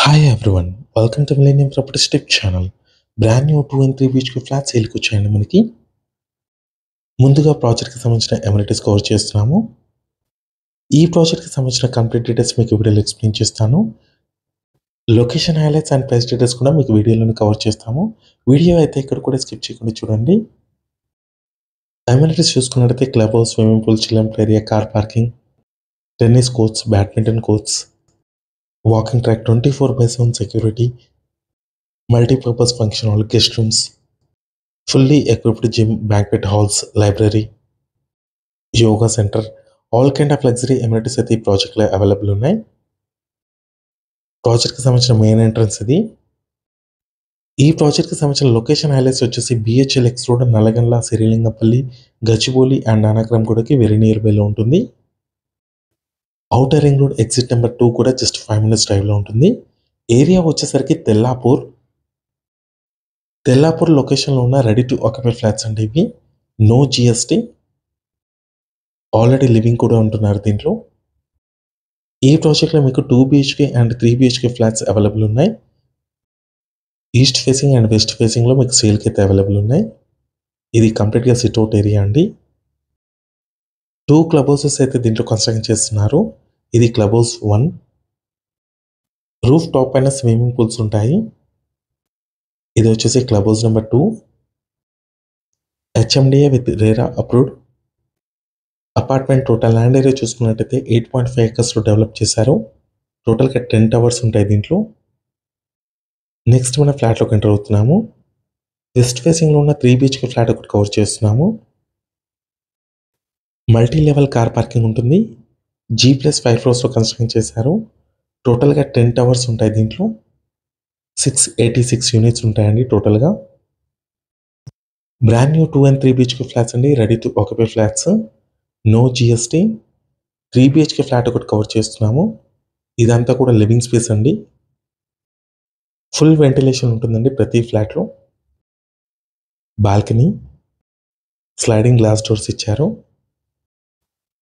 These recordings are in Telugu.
Hi everyone, welcome to Millennium Properties Tip channel. Brand new 2 and 3 BHK flat సేల్కి వచ్చాయండి మనకి. ముందుగా ప్రాజెక్ట్కి సంబంధించిన ఎమ్యూనిటీస్ కవర్ చేస్తున్నాము. ఈ ప్రాజెక్ట్కి సంబంధించిన కంప్లీట్ డీటెయిల్స్ మీకు వీడియోలో ఎక్స్ప్లెయిన్ చేస్తాను. Location highlights and price details కూడా మీకు వీడియోలోనే కవర్ చేస్తాము. వీడియో అయితే ఇక్కడ కూడా స్కిప్ చేయకుండా చూడండి. ఎమ్యూనిటీస్ చూసుకున్నట్లయితే club house, swimming pool, children area, car parking, tennis courts, badminton courts, walking track, 24/7 security, multi-purpose function hall, guest rooms, fully equipped gym, banquet halls, library, yoga center, all kind of luxury amenities అయితే ఈ ప్రాజెక్ట్లో అవైలబుల్ ఉన్నాయి. ప్రాజెక్ట్కి సంబంధించిన మెయిన్ ఎంట్రన్స్ ఇది. ఈ ప్రాజెక్ట్కి సంబంధించిన లొకేషన్ హైలైట్స్ వచ్చేసి BHL X road, Nallagandla, Serilingampally, Gachibowli and నానక్రామ్గూడకి వెరీ నియర్ బైలో ఉంటుంది. Outer ring road exit number 2 కూడా జస్ట్ 5 minutes డ్రైవ్లో ఉంటుంది. ఏరియా వచ్చేసరికి తెల్లాపూర్ లొకేషన్లో ఉన్న రెడీ టు ఆక్యుపై ఫ్లాట్స్ అండి ఇవి. నో GST, ఆల్రెడీ లివింగ్ కూడా ఉంటున్నారు దీంట్లో. ఈ ప్రాజెక్ట్లో మీకు 2 BHK and 3 BHK flats available ఉన్నాయి. ఈస్ట్ ఫేసింగ్ అండ్ వెస్ట్ ఫేసింగ్లో మీకు సేల్కి అయితే అవైలబుల్ ఉన్నాయి. ఇది కంప్లీట్గా సిట్అవుట్ ఏరియా అండి. 2 క్లబ్ హౌసెస్ అయితే దీంట్లో కన్స్ట్రక్షన్ చేస్తున్నారు. ఇది క్లబ్ హౌస్ 1. రూఫ్ టాప్ పైన స్విమ్మింగ్ పూల్స్ ఉంటాయి. ఇది వచ్చేసి club house number 2. HMDA with RERA approved apartment. Total land area చూసుకున్నట్టయితే 8.5 acresలో డెవలప్ చేశారు. టోటల్గా 10 towers ఉంటాయి దీంట్లో. నెక్స్ట్ మన ఫ్లాట్లోకి ఎంటర్ అవుతున్నాము. వెస్ట్ ఫేసింగ్లో ఉన్న 3 BHK ఫ్లాట్ ఒకటి కవర్ చేస్తున్నాము. మల్టీ లెవెల్ కార్ పార్కింగ్ ఉంటుంది. G+5 floors కన్స్ట్రక్షన్ చేశారు. టోటల్గా 10 towers ఉంటాయి దీంట్లో. 686 యూనిట్స్ ఉంటాయండి టోటల్గా. Brand new 2 and 3 BHK flats అండి, ready to occupy flats. No GST. 3 BHK flat ఒకటి కవర్ చేస్తున్నాము. ఇదంతా కూడా లివింగ్ స్పేస్ అండి. ఫుల్ వెంటిలేషన్ ఉంటుందండి ప్రతి ఫ్లాట్లో. బాల్కనీ, స్లైడింగ్ గ్లాస్ డోర్స్ ఇచ్చారు.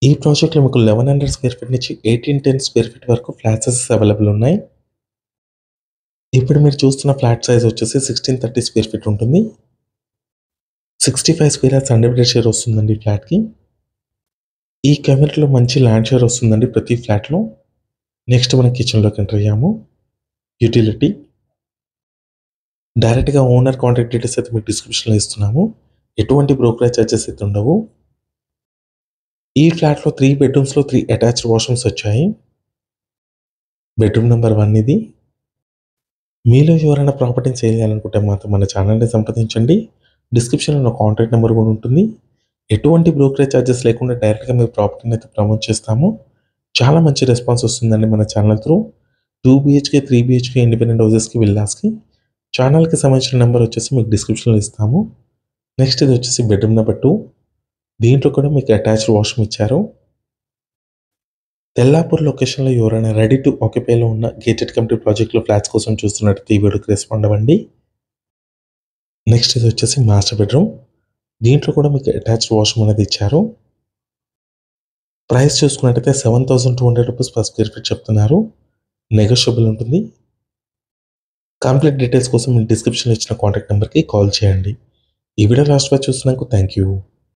ఈ ప్రాజెక్ట్లో మీకు 1100 square feet నుంచి 1810 square feet వరకు ఫ్లాట్స్ అవైలబుల్ ఉన్నాయి. ఇప్పుడు మీరు చూస్తున్న ఫ్లాట్ సైజ్ వచ్చేసి 1630 square feet ఉంటుంది. 65 square yards అన్డివైడెడ్ షేర్ వస్తుందండి ఈ ఫ్లాట్కి. ఈ కమ్యూనిటీలో మంచి ల్యాండ్ షేర్ వస్తుందండి ప్రతి ఫ్లాట్లో. నెక్స్ట్ మనం కిచెన్లోకి ఎంటర్ అయ్యాము. యూటిలిటీ, డైరెక్ట్గా ఓనర్ కాంటాక్ట్ డీటెయిల్స్ అయితే మీకు డిస్క్రిప్షన్లో ఇస్తున్నాము. ఎటువంటి బ్రోకరేజ్ ఛార్జెస్ అయితే ఉండవు. ఈ ఫ్లాట్లో 3 bedrooms 3 అటాచ్డ్ వాష్రూమ్స్ వచ్చాయి. బెడ్రూమ్ నెంబర్ 1 ఇది. మీలో ఎవరైనా ప్రాపర్టీని సేల్ చేయాలనుకుంటే మాత్రం మన ఛానల్ని సంప్రదించండి. డిస్క్రిప్షన్లో నా కాంటాక్ట్ నెంబర్ కూడా ఉంటుంది. ఎటువంటి బ్రోకరేజ్ ఛార్జెస్ లేకుండా డైరెక్ట్గా మీ ప్రాపర్టీని అయితే ప్రమోట్ చేస్తాము. చాలా మంచి రెస్పాన్స్ వస్తుందండి మన channel through. 2 BHK 3 BHK independent హౌసెస్కి, విల్లాస్కి. ఛానల్కి సంబంధించిన నెంబర్ వచ్చేసి మీకు డిస్క్రిప్షన్లో ఇస్తాము. నెక్స్ట్ ఇది వచ్చేసి బెడ్రూమ్ నెంబర్ 2. దీంట్లో కూడా మీకు అటాచ్డ్ వాష్రూమ్ ఇచ్చారు. తెల్లాపూర్ లొకేషన్లో ఎవరైనా రెడీ టు ఆక్యుపైలో ఉన్న గేటెడ్ కమ్యూనిటీ ప్రాజెక్ట్లో ఫ్లాట్స్ కోసం చూస్తున్నట్టు ఈ వీడియోకి రెస్పాండ్ అవ్వండి. నెక్స్ట్ ఇది వచ్చేసి మాస్టర్ బెడ్రూమ్. దీంట్లో కూడా మీకు అటాచ్డ్ వాష్రూమ్ అనేది ఇచ్చారు. ప్రైస్ చూసుకున్నట్టయితే 7200 rupees per square feet చెప్తున్నారు. నెగోషియబుల్ ఉంటుంది. కంప్లీట్ డీటెయిల్స్ కోసం మీ డిస్క్రిప్షన్లో ఇచ్చిన కాంటాక్ట్ నెంబర్కి కాల్ చేయండి. ఈ వీడియో లాస్ట్ వరకు చూసినందుకు థ్యాంక్ యూ.